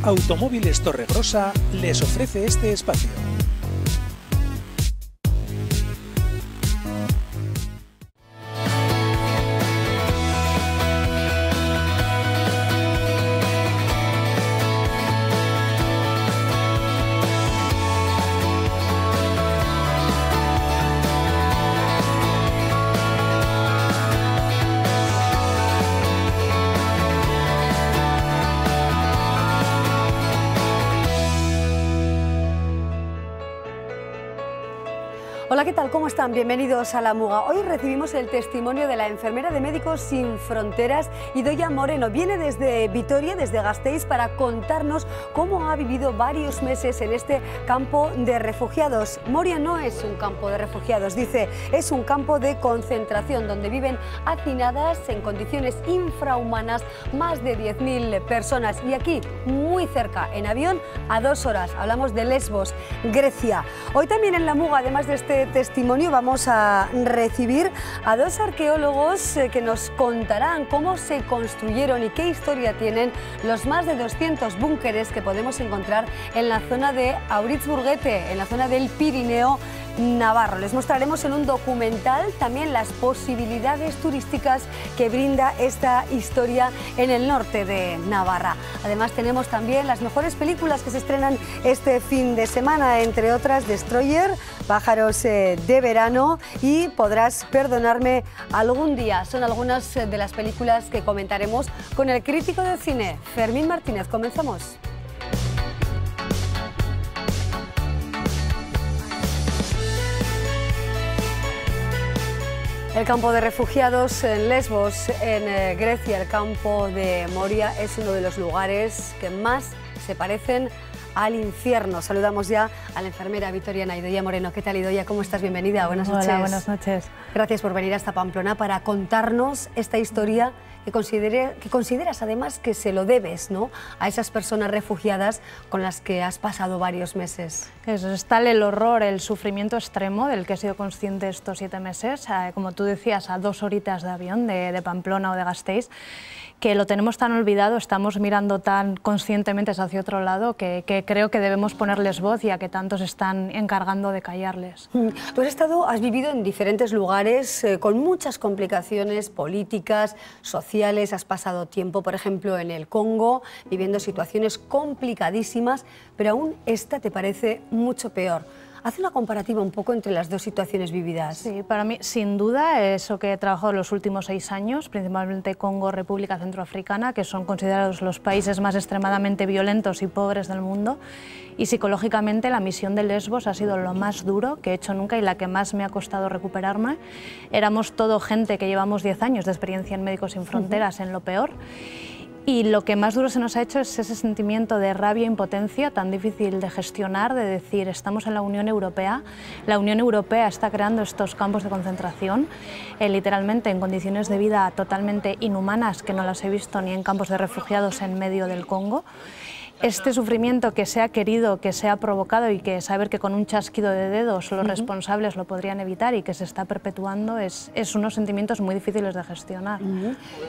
Automóviles Torregrosa les ofrece este espacio. Hola, ¿qué tal? ¿Cómo están? Bienvenidos a La Muga. Hoy recibimos el testimonio de la enfermera de Médicos Sin Fronteras, Idoia Moreno. Viene desde Vitoria, desde Gasteiz, para contarnos cómo ha vivido varios meses en este campo de refugiados. Moria no es un campo de refugiados, dice, es un campo de concentración donde viven hacinadas en condiciones infrahumanas más de 10.000 personas. Y aquí, muy cerca, en avión, a 2 horas, hablamos de Lesbos, Grecia. Hoy también en La Muga, además de este testimonio, vamos a recibir a 2 arqueólogos que nos contarán cómo se construyeron y qué historia tienen los más de 200 búnkeres que podemos encontrar en la zona de Auritzburguete, en la zona del Pirineo navarro. Les mostraremos en un documental también las posibilidades turísticas que brinda esta historia en el norte de Navarra. Además tenemos también las mejores películas que se estrenan este fin de semana, entre otras Destroyer, Pájaros de verano y Podrás perdonarme algún día. Son algunas de las películas que comentaremos con el crítico de cine, Fermín Martínez. Comenzamos. El campo de refugiados en Lesbos, en Grecia, el campo de Moria, es uno de los lugares que más se parecen al infierno. Saludamos ya a la enfermera vitoriana Idoia Moreno. ¿Qué tal, Idoia? ¿Cómo estás? Bienvenida. Buenas noches. Hola, buenas noches. Gracias por venir hasta Pamplona para contarnos esta historia que consideras además que se lo debes, ¿no?, a esas personas refugiadas con las que has pasado varios meses. Eso, es tal el horror, el sufrimiento extremo del que he sido consciente estos 7 meses, como tú decías, a 2 horitas de avión de Pamplona o de Gasteiz, que lo tenemos tan olvidado, estamos mirando tan conscientemente hacia otro lado que creo que debemos ponerles voz, ya que tantos están encargando de callarles. Tú has vivido en diferentes lugares con muchas complicaciones políticas, sociales, has pasado tiempo, por ejemplo, en el Congo, viviendo situaciones complicadísimas, pero aún esta te parece mucho peor. Haz una comparativa un poco entre las dos situaciones vividas. Sí, para mí, sin duda, eso que he trabajado los últimos 6 años, principalmente Congo, República Centroafricana, que son considerados los países más extremadamente violentos y pobres del mundo, y psicológicamente la misión de Lesbos ha sido lo más duro que he hecho nunca y la que más me ha costado recuperarme. Éramos todo gente que llevamos 10 años de experiencia en Médicos Sin Fronteras en lo peor. Y lo que más duro se nos ha hecho es ese sentimiento de rabia e impotencia tan difícil de gestionar, de decir, estamos en la Unión Europea está creando estos campos de concentración, literalmente en condiciones de vida totalmente inhumanas que no las he visto ni en campos de refugiados en medio del Congo. Este sufrimiento que se ha querido, que se ha provocado y que saber que con un chasquido de dedos los responsables lo podrían evitar y que se está perpetuando es unos sentimientos muy difíciles de gestionar.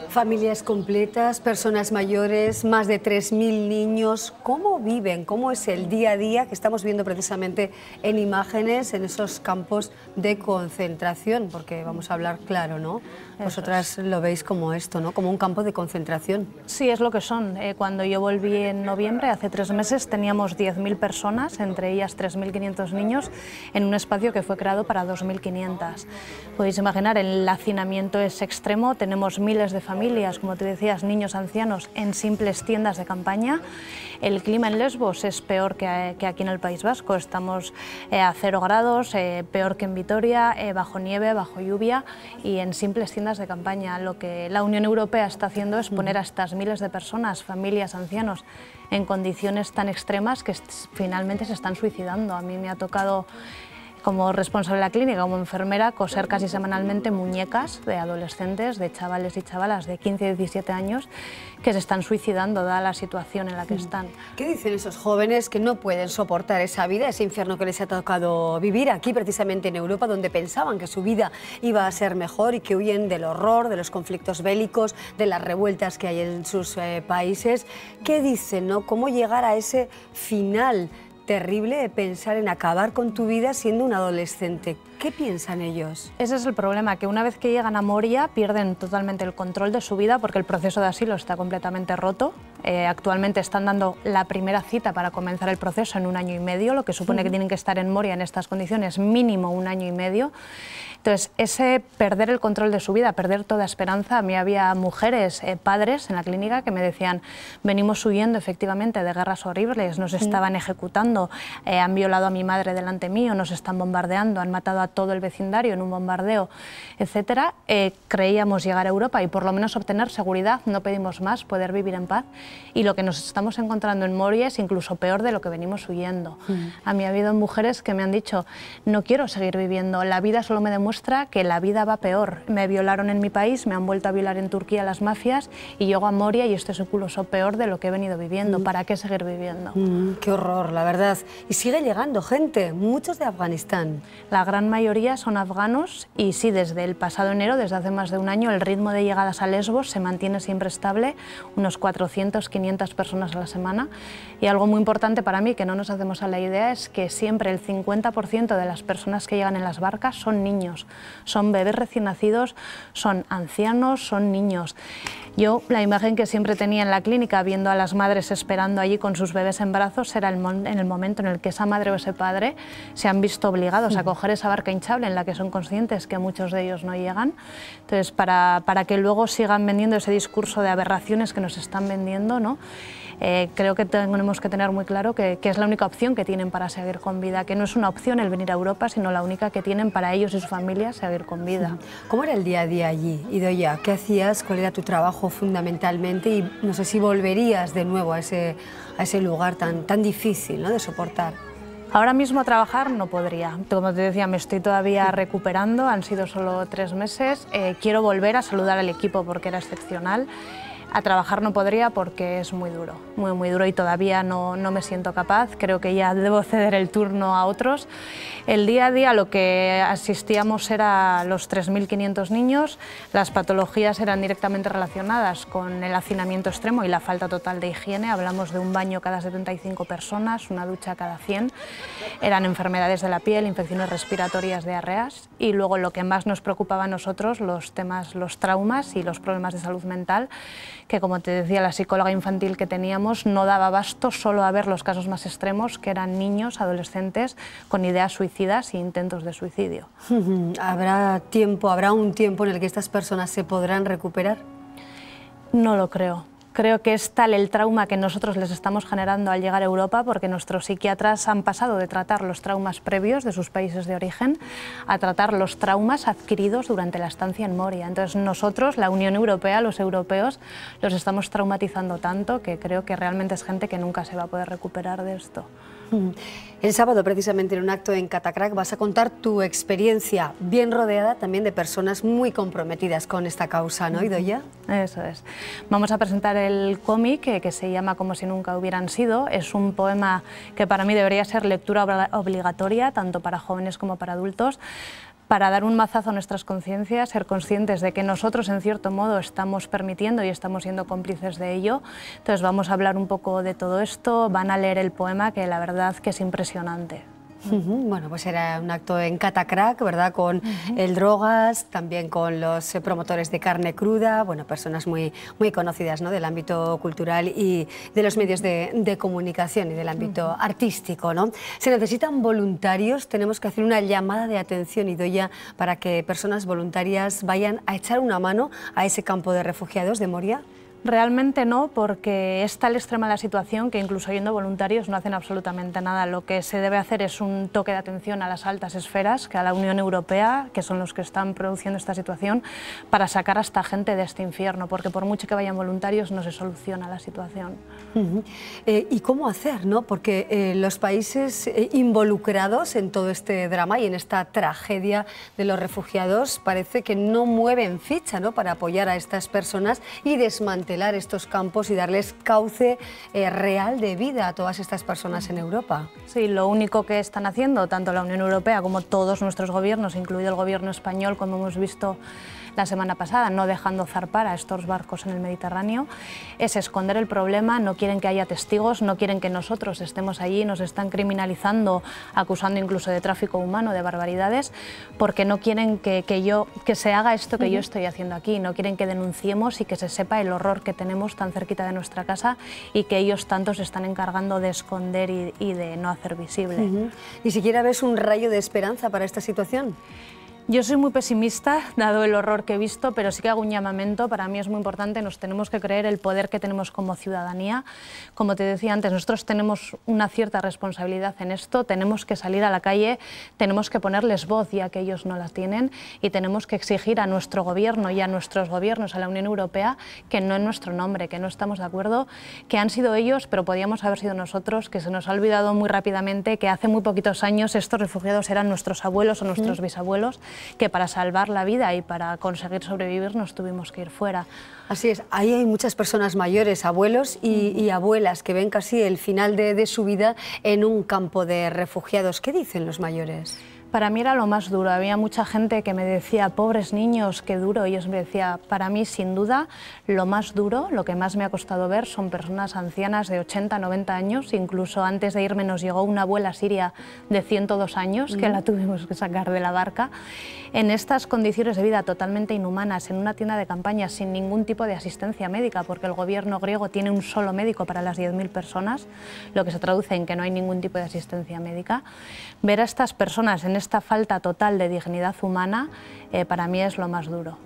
Familias completas, personas mayores, más de 3.000 niños. ¿Cómo viven? ¿Cómo es el día a día que estamos viendo precisamente en imágenes en esos campos de concentración? Porque vamos a hablar claro, ¿no? Vosotras lo veis como esto, ¿no?, como un campo de concentración. Sí, es lo que son. Cuando yo volví en noviembre, hace 3 meses, teníamos 10.000 personas, entre ellas 3.500 niños, en un espacio que fue creado para 2.500. Podéis imaginar, el hacinamiento es extremo, tenemos miles de familias, como te decías, niños, ancianos, en simples tiendas de campaña. El clima en Lesbos es peor que aquí en el País Vasco, estamos a 0 grados, peor que en Vitoria, bajo nieve, bajo lluvia y en simples tiendas de campaña. Lo que la Unión Europea está haciendo es poner a estas miles de personas, familias, ancianos, en condiciones tan extremas que finalmente se están suicidando. A mí me ha tocado como responsable de la clínica, como enfermera, coser casi semanalmente muñecas de adolescentes, de chavales y chavalas de 15 y 17 años que se están suicidando dada la situación en la que están. ¿Qué dicen esos jóvenes que no pueden soportar esa vida, ese infierno que les ha tocado vivir aquí, precisamente en Europa, donde pensaban que su vida iba a ser mejor y que huyen del horror, de los conflictos bélicos, de las revueltas que hay en sus países? ¿Qué dicen, no? ¿Cómo llegar a ese final terrible de pensar en acabar con tu vida siendo un adolescente? ¿Qué piensan ellos? Ese es el problema, que una vez que llegan a Moria pierden totalmente el control de su vida porque el proceso de asilo está completamente roto. Actualmente están dando la primera cita para comenzar el proceso en 1 año y medio, lo que supone que tienen que estar en Moria en estas condiciones mínimo 1 año y medio. Entonces, ese perder el control de su vida, perder toda esperanza. A mí había mujeres, padres en la clínica que me decían: venimos huyendo efectivamente de guerras horribles, nos estaban ejecutando, han violado a mi madre delante mío, nos están bombardeando, han matado a todo el vecindario en un bombardeo, etcétera. Creíamos llegar a Europa y por lo menos obtener seguridad, no pedimos más, poder vivir en paz. Y lo que nos estamos encontrando en Moria es incluso peor de lo que venimos huyendo. A mí ha habido mujeres que me han dicho: no quiero seguir viviendo, la vida solo me demuestra que la vida va peor. Me violaron en mi país, me han vuelto a violar en Turquía las mafias y llego a Moria y esto es incluso peor de lo que he venido viviendo. ¿Para qué seguir viviendo? Qué horror, la verdad. Y sigue llegando gente, muchos de Afganistán. La gran mayoría son afganos y sí, desde el pasado enero, desde hace más de 1 año, el ritmo de llegadas a Lesbos se mantiene siempre estable, unos 400, 500 personas a la semana. Y algo muy importante para mí, que no nos hacemos a la idea, es que siempre el 50% de las personas que llegan en las barcas son niños. Son bebés recién nacidos, son ancianos, son niños. Yo, la imagen que siempre tenía en la clínica, viendo a las madres esperando allí con sus bebés en brazos, era en el momento en el que esa madre o ese padre se han visto obligados a coger esa barca hinchable en la que son conscientes que muchos de ellos no llegan. Entonces, para que luego sigan vendiendo ese discurso de aberraciones que nos están vendiendo, ¿no? Creo que tenemos que tener muy claro que es la única opción que tienen para seguir con vida, que no es una opción el venir a Europa, sino la única que tienen para ellos y sus familias seguir con vida. ¿Cómo era el día a día allí, Idoia? ¿Qué hacías? ¿Cuál era tu trabajo fundamentalmente? Y no sé si volverías de nuevo a ese lugar tan difícil, ¿no?, de soportar. Ahora mismo trabajar no podría. Como te decía, me estoy todavía recuperando, han sido solo 3 meses. Quiero volver a saludar al equipo porque era excepcional. A trabajar no podría porque es muy duro, muy duro y todavía no me siento capaz. Creo que ya debo ceder el turno a otros. El día a día lo que asistíamos era los 3.500 niños. Las patologías eran directamente relacionadas con el hacinamiento extremo y la falta total de higiene. Hablamos de un baño cada 75 personas, una ducha cada 100. Eran enfermedades de la piel, infecciones respiratorias, diarreas. Y luego lo que más nos preocupaba a nosotros, los traumas y los problemas de salud mental, que, como te decía, la psicóloga infantil que teníamos no daba abasto solo a ver los casos más extremos, que eran niños, adolescentes con ideas suicidas e intentos de suicidio. ¿Habrá un tiempo en el que estas personas se podrán recuperar? No lo creo. Creo que es tal el trauma que nosotros les estamos generando al llegar a Europa, porque nuestros psiquiatras han pasado de tratar los traumas previos de sus países de origen a tratar los traumas adquiridos durante la estancia en Moria. Entonces nosotros, la Unión Europea, los europeos, los estamos traumatizando tanto que creo que realmente es gente que nunca se va a poder recuperar de esto. El sábado, precisamente en un acto en Catacrac, vas a contar tu experiencia, bien rodeada también de personas muy comprometidas con esta causa, ¿no, Idoia? Eso es. Vamos a presentar el cómic que se llama Como si nunca hubieran sido. Es un poema que para mí debería ser lectura obligatoria, tanto para jóvenes como para adultos, para dar un mazazo a nuestras conciencias, ser conscientes de que nosotros, en cierto modo, estamos permitiendo y estamos siendo cómplices de ello. Entonces vamos a hablar un poco de todo esto, van a leer el poema, que la verdad que es impresionante. Bueno, pues era un acto en Catacrac, ¿verdad? Con el Drogas, también con los promotores de Carne Cruda, bueno, personas muy conocidas, ¿no?, del ámbito cultural y de los medios de comunicación y del ámbito artístico, ¿no? Se necesitan voluntarios, tenemos que hacer una llamada de atención, Idoia, para que personas voluntarias vayan a echar una mano a ese campo de refugiados de Moria. Realmente no, porque es tal extrema la situación que incluso yendo voluntarios no hacen absolutamente nada. Lo que se debe hacer es un toque de atención a las altas esferas, que a la Unión Europea, que son los que están produciendo esta situación, para sacar a esta gente de este infierno, porque por mucho que vayan voluntarios no se soluciona la situación. ¿Y cómo hacer, no? Porque los países involucrados en todo este drama y en esta tragedia de los refugiados parece que no mueven ficha, ¿no?, para apoyar a estas personas y desmantelar estos campos y darles cauce real de vida a todas estas personas en Europa. Sí, lo único que están haciendo tanto la Unión Europea como todos nuestros gobiernos, incluido el gobierno español, como hemos visto la semana pasada, no dejando zarpar a estos barcos en el Mediterráneo, es esconder el problema. No quieren que haya testigos, no quieren que nosotros estemos allí, nos están criminalizando, acusando incluso de tráfico humano, de barbaridades, porque no quieren que se haga esto que yo estoy haciendo aquí, no quieren que denunciemos y que se sepa el horror que tenemos tan cerquita de nuestra casa y que ellos tanto se están encargando de esconder y de no hacer visible. ¿Ni siquiera ves un rayo de esperanza para esta situación? Yo soy muy pesimista, dado el horror que he visto, pero sí que hago un llamamiento. Para mí es muy importante, nos tenemos que creer el poder que tenemos como ciudadanía. Como te decía antes, nosotros tenemos una cierta responsabilidad en esto, tenemos que salir a la calle, tenemos que ponerles voz ya que ellos no la tienen y tenemos que exigir a nuestro gobierno y a nuestros gobiernos, a la Unión Europea, que no en nuestro nombre, que no estamos de acuerdo, que han sido ellos, pero podíamos haber sido nosotros, que se nos ha olvidado muy rápidamente que hace muy poquitos años estos refugiados eran nuestros abuelos o nuestros bisabuelos, que para salvar la vida y para conseguir sobrevivir nos tuvimos que ir fuera. Así es, ahí hay muchas personas mayores, abuelos y abuelas, que ven casi el final de su vida en un campo de refugiados. ¿Qué dicen los mayores? Para mí era lo más duro. Había mucha gente que me decía, pobres niños, qué duro. Y yo me decía, para mí, sin duda, lo más duro, lo que más me ha costado ver, son personas ancianas de 80, 90 años. Incluso antes de irme nos llegó una abuela siria de 102 años, que la tuvimos que sacar de la barca, en estas condiciones de vida totalmente inhumanas, en una tienda de campaña sin ningún tipo de asistencia médica, porque el gobierno griego tiene un solo médico para las 10.000 personas, lo que se traduce en que no hay ningún tipo de asistencia médica. Ver a estas personas en esta falta total de dignidad humana, para mí es lo más duro.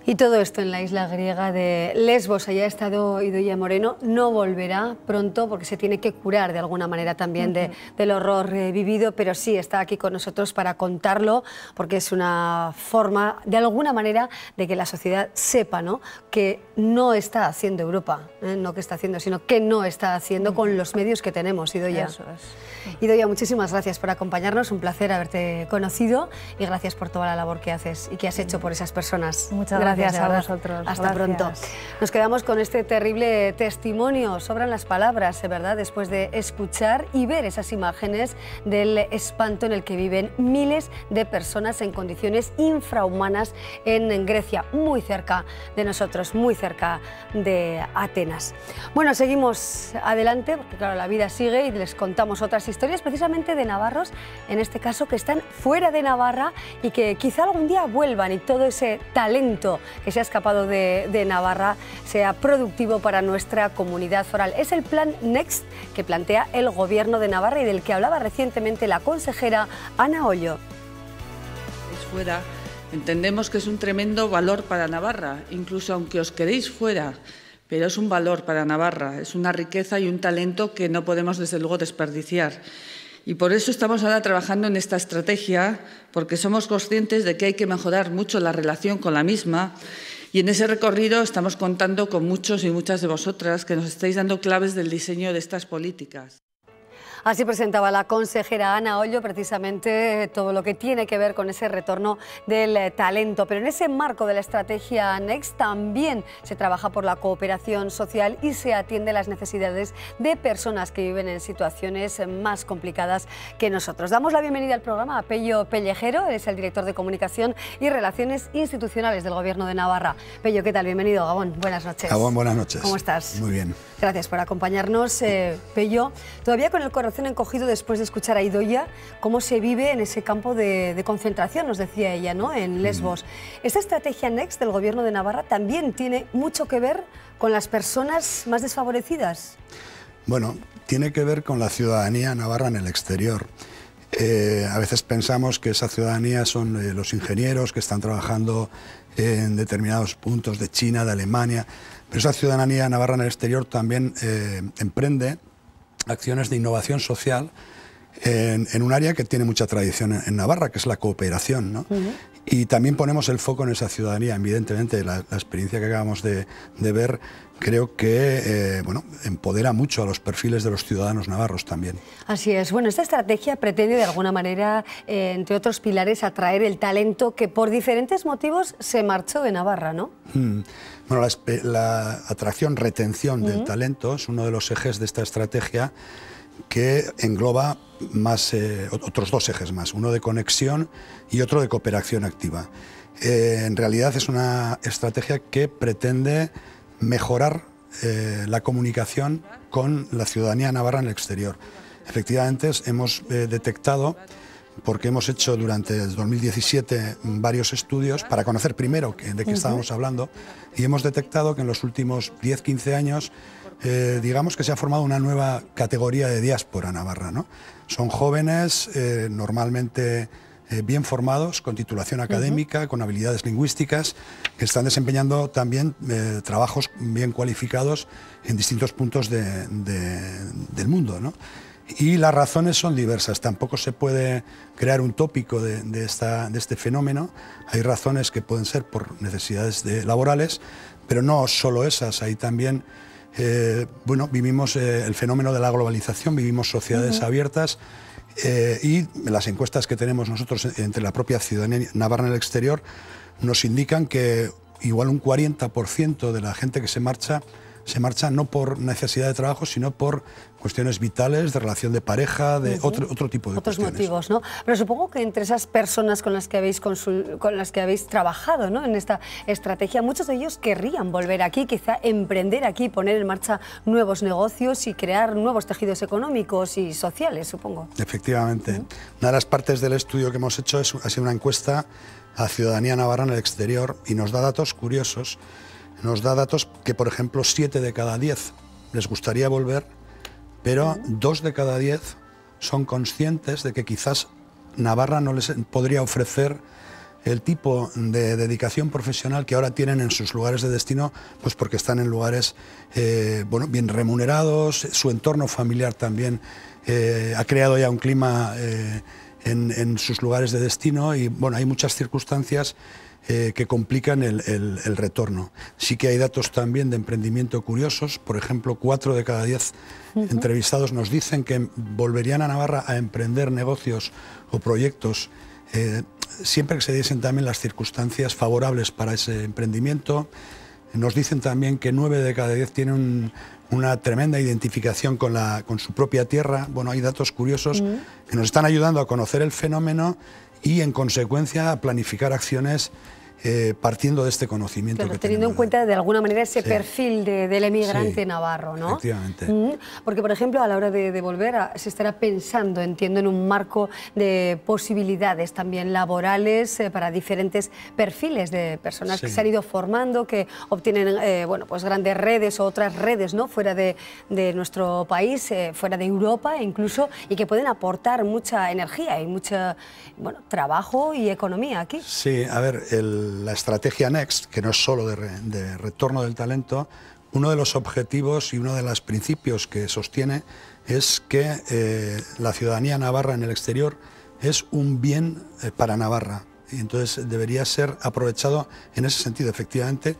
Y todo esto en la isla griega de Lesbos. Allá ha estado Idoia Moreno, no volverá pronto porque se tiene que curar de alguna manera también del horror vivido, pero sí está aquí con nosotros para contarlo, porque es una forma, de alguna manera, de que la sociedad sepa, ¿no?, que no está haciendo Europa, no que está haciendo, sino que no está haciendo con los medios que tenemos, Idoia. Eso es. Idoia, muchísimas gracias por acompañarnos, un placer haberte conocido y gracias por toda la labor que haces y que has hecho por esas personas. Muchas gracias a vosotros. Hasta pronto. Nos quedamos con este terrible testimonio. Sobran las palabras, ¿verdad?, después de escuchar y ver esas imágenes del espanto en el que viven miles de personas en condiciones infrahumanas en Grecia, muy cerca de nosotros, muy cerca de Atenas. Bueno, seguimos adelante, porque claro, la vida sigue y les contamos otras historias precisamente de navarros, en este caso que están fuera de Navarra y que quizá algún día vuelvan y todo ese talento que se ha escapado de Navarra sea productivo para nuestra comunidad foral. Es el plan Next que plantea el Gobierno de Navarra y del que hablaba recientemente la consejera Ana Ollo. Fuera, entendemos que es un tremendo valor para Navarra, incluso aunque os quedéis fuera, pero es un valor para Navarra, es una riqueza y un talento que no podemos desde luego desperdiciar. Y por eso estamos ahora trabajando en esta estrategia, porque somos conscientes de que hay que mejorar mucho la relación con la misma y en ese recorrido estamos contando con muchos y muchas de vosotras que nos estáis dando claves del diseño de estas políticas. Así presentaba la consejera Ana Ollo precisamente todo lo que tiene que ver con ese retorno del talento. Pero en ese marco de la estrategia Next también se trabaja por la cooperación social y se atiende las necesidades de personas que viven en situaciones más complicadas que nosotros. Damos la bienvenida al programa a Pello Pellejero, es el director de Comunicación y Relaciones Institucionales del Gobierno de Navarra. Pello, ¿qué tal? Bienvenido, Gabón. Buenas noches. Gabón, buenas noches. ¿Cómo estás? Muy bien. Gracias por acompañarnos, Pello. Todavía con el corazón encogido después de escuchar a Idoia cómo se vive en ese campo de concentración, nos decía ella, ¿no?, en Lesbos. Esta estrategia Next del Gobierno de Navarra también tiene mucho que ver con las personas más desfavorecidas. Bueno, tiene que ver con la ciudadanía navarra en el exterior. A veces pensamos que esa ciudadanía son los ingenieros que están trabajando en determinados puntos de China, de Alemania, Pero esa ciudadanía navarra en el exterior también emprende acciones de innovación social en un área que tiene mucha tradición en Navarra, que es la cooperación, ¿no? Y también ponemos el foco en esa ciudadanía. Evidentemente, la experiencia que acabamos de ver creo que bueno, empodera mucho a los perfiles de los ciudadanos navarros también. Así es. Bueno, esta estrategia pretende de alguna manera, entre otros pilares, atraer el talento que por diferentes motivos se marchó de Navarra, ¿no? Bueno, la atracción, retención del talento es uno de los ejes de esta estrategia, que engloba otros dos ejes más, uno de conexión y otro de cooperación activa. En realidad es una estrategia que pretende mejorar la comunicación con la ciudadanía navarra en el exterior. Efectivamente, hemos detectado, porque hemos hecho durante el 2017 varios estudios para conocer primero de qué estábamos hablando, y hemos detectado que en los últimos 10-15 años digamos que se ha formado una nueva categoría de diáspora navarra, ¿no? Son jóvenes normalmente bien formados, con titulación académica, con habilidades lingüísticas, que están desempeñando también trabajos bien cualificados en distintos puntos del mundo, ¿no? Y las razones son diversas, tampoco se puede crear un tópico de este fenómeno. Hay razones que pueden ser por necesidades laborales, pero no solo esas, hay también bueno, vivimos el fenómeno de la globalización, vivimos sociedades abiertas y las encuestas que tenemos nosotros entre la propia ciudadanía navarra en el exterior nos indican que igual un 40% de la gente que se marcha no por necesidad de trabajo, sino por cuestiones vitales, de relación de pareja, de otro tipo de otros cuestiones. Motivos, ¿no? Pero supongo que entre esas personas con las que habéis trabajado, ¿no?, en esta estrategia, muchos de ellos querrían volver aquí, quizá emprender aquí, poner en marcha nuevos negocios y crear nuevos tejidos económicos y sociales, supongo. Efectivamente. Una de las partes del estudio que hemos hecho ha sido una encuesta a ciudadanía navarra en el exterior y nos da datos curiosos. Nos da datos que, por ejemplo, 7 de cada 10 les gustaría volver, pero 2 de cada 10 son conscientes de que quizás Navarra no les podría ofrecer el tipo de dedicación profesional que ahora tienen en sus lugares de destino, pues porque están en lugares bueno, bien remunerados, su entorno familiar también ha creado ya un clima en sus lugares de destino y bueno, hay muchas circunstancias que complican el retorno. Sí que hay datos también de emprendimiento curiosos, por ejemplo, 4 de cada 10 entrevistados nos dicen que volverían a Navarra a emprender negocios o proyectos siempre que se diesen también las circunstancias favorables para ese emprendimiento. Nos dicen también que 9 de cada 10 tienen una tremenda identificación con su propia tierra. Bueno, hay datos curiosos que nos están ayudando a conocer el fenómeno y, en consecuencia, a planificar acciones partiendo de este conocimiento. Claro, que teniendo en cuenta de alguna manera ese perfil del emigrante navarro, ¿no? Efectivamente. Porque, por ejemplo, a la hora de volver, se estará pensando, entiendo, en un marco de posibilidades también laborales para diferentes perfiles de personas que se han ido formando, que obtienen bueno, pues grandes redes o otras redes, ¿no?, fuera de nuestro país, fuera de Europa incluso, y que pueden aportar mucha energía y mucho trabajo y economía aquí. Sí, a ver, la estrategia Next, que no es solo de retorno del talento, uno de los objetivos y uno de los principios que sostiene es que la ciudadanía navarra en el exterior es un bien para Navarra y entonces debería ser aprovechado en ese sentido. Efectivamente,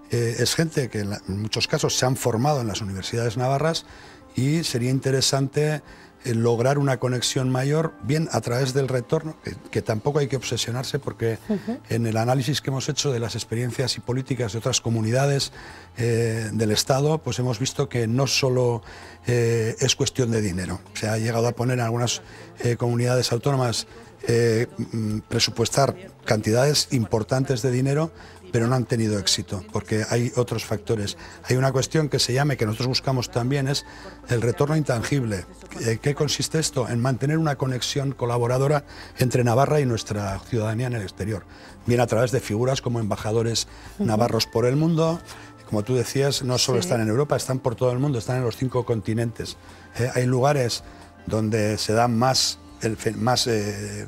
es gente que en muchos casos se han formado en las universidades navarras y sería interesante lograr una conexión mayor, bien a través del retorno, que tampoco hay que obsesionarse porque en el análisis que hemos hecho de las experiencias y políticas de otras comunidades del Estado, pues hemos visto que no solo es cuestión de dinero. Se ha llegado a poner en algunas comunidades autónomas presupuestar cantidades importantes de dinero, pero no han tenido éxito, porque hay otros factores. Hay una cuestión que se llama, que nosotros buscamos también, es el retorno intangible. ¿Qué consiste esto? En mantener una conexión colaboradora entre Navarra y nuestra ciudadanía en el exterior, bien a través de figuras como embajadores navarros por el mundo. Como tú decías, no solo están en Europa, están por todo el mundo, están en los 5 continentes. Hay lugares donde se da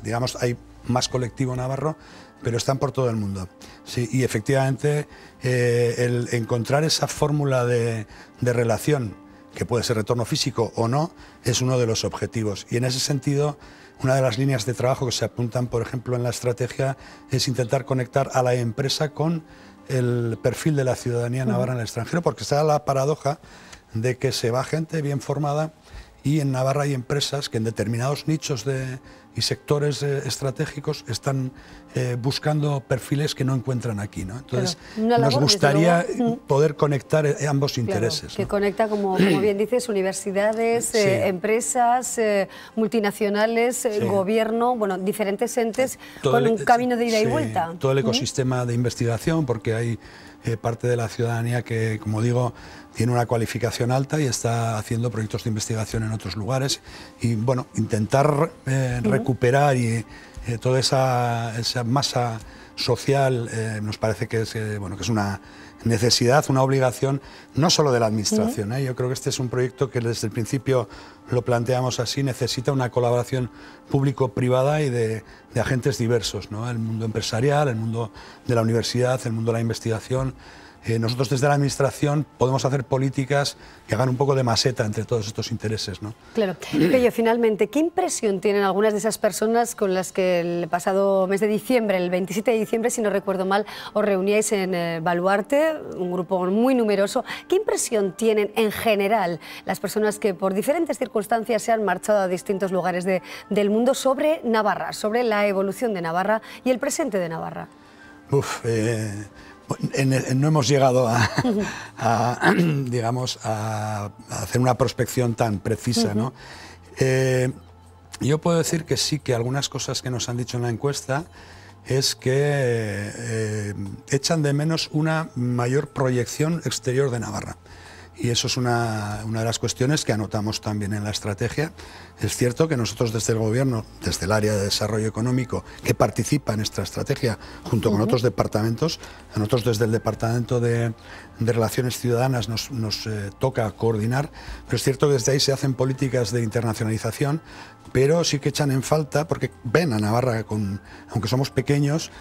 digamos, hay más colectivo navarro, pero están por todo el mundo. Sí, y efectivamente el encontrar esa fórmula de relación, que puede ser retorno físico o no, es uno de los objetivos. Y en ese sentido, una de las líneas de trabajo que se apuntan, por ejemplo, en la estrategia, es intentar conectar a la empresa con el perfil de la ciudadanía navarra en el extranjero, porque está la paradoja de que se va gente bien formada y en Navarra hay empresas que en determinados nichos y sectores estratégicos están buscando perfiles que no encuentran aquí, ¿no? Entonces, nos gustaría poder conectar ambos intereses. Que ¿no? Conecta, como bien dices, universidades, sí. empresas, multinacionales, gobierno, bueno, diferentes entes con un camino de ida y vuelta. Todo el ecosistema de investigación, porque hay parte de la ciudadanía que, como digo, tiene una cualificación alta y está haciendo proyectos de investigación en otros lugares. Y bueno, intentar recuperar toda esa masa social nos parece que es una necesidad, una obligación, no solo de la administración. Yo creo que este es un proyecto que desde el principio lo planteamos así, necesita una colaboración público-privada y de agentes diversos, ¿no? El mundo empresarial, el mundo de la universidad, el mundo de la investigación. Nosotros desde la administración podemos hacer políticas que hagan un poco de maseta entre todos estos intereses, ¿no? Claro. Pello, finalmente, ¿qué impresión tienen algunas de esas personas con las que el pasado mes de diciembre, el 27 de diciembre, si no recuerdo mal, os reuníais en Baluarte, un grupo muy numeroso? ¿Qué impresión tienen en general las personas que por diferentes circunstancias se han marchado a distintos lugares del mundo sobre Navarra, sobre la evolución de Navarra y el presente de Navarra? No hemos llegado digamos, a hacer una prospección tan precisa, ¿no? Yo puedo decir que sí, que algunas cosas que nos han dicho en la encuesta es que echan de menos una mayor proyección exterior de Navarra. Y eso es una de las cuestiones que anotamos también en la estrategia. Es cierto que nosotros desde el Gobierno, desde el área de desarrollo económico, que participa en esta estrategia junto con otros departamentos, a nosotros desde el Departamento de Relaciones Ciudadanas nos toca coordinar, pero es cierto que desde ahí se hacen políticas de internacionalización, pero sí que echan en falta, porque ven a Navarra, aunque somos pequeños,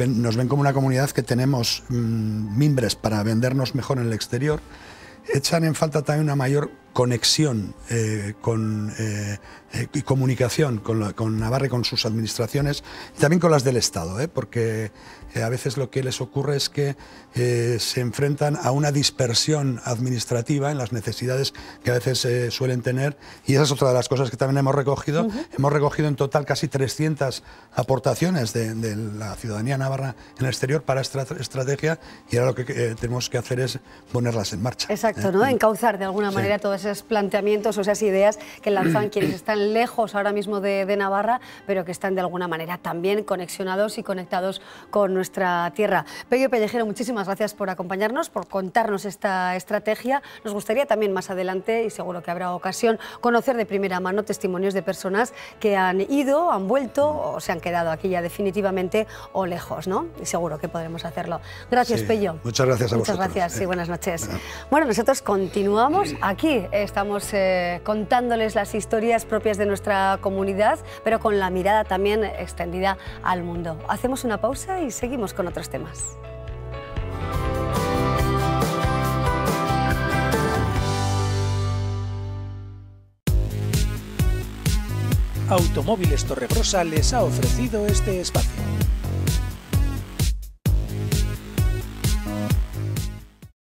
nos ven como una comunidad que tenemos mimbres para vendernos mejor en el exterior. Echan en falta también una mayor conexión y comunicación con Navarra y con sus administraciones, y también con las del Estado, porque a veces lo que les ocurre es que se enfrentan a una dispersión administrativa en las necesidades que a veces suelen tener, y esa es otra de las cosas que también hemos recogido. Hemos recogido en total casi 300 aportaciones de la ciudadanía navarra en el exterior para esta estrategia, y ahora lo que tenemos que hacer es ponerlas en marcha. Exacto, ¿no? Encauzar de alguna manera todos esos planteamientos o esas ideas que lanzan quienes están lejos ahora mismo de Navarra, pero que están de alguna manera también conexionados y conectados con nuestra tierra. Pello Pellejero, muchísimas gracias por acompañarnos, por contarnos esta estrategia. Nos gustaría también más adelante, y seguro que habrá ocasión, conocer de primera mano testimonios de personas que han ido, han vuelto o se han quedado aquí ya definitivamente o lejos, ¿no? Y seguro que podremos hacerlo. Gracias, Pello. Muchas gracias a vosotros. Muchas gracias y buenas noches. Bueno, nosotros continuamos aquí. Estamos contándoles las historias propias de nuestra comunidad, pero con la mirada también extendida al mundo. Hacemos una pausa y seguimos con otros temas. Automóviles Torregrosa les ha ofrecido este espacio.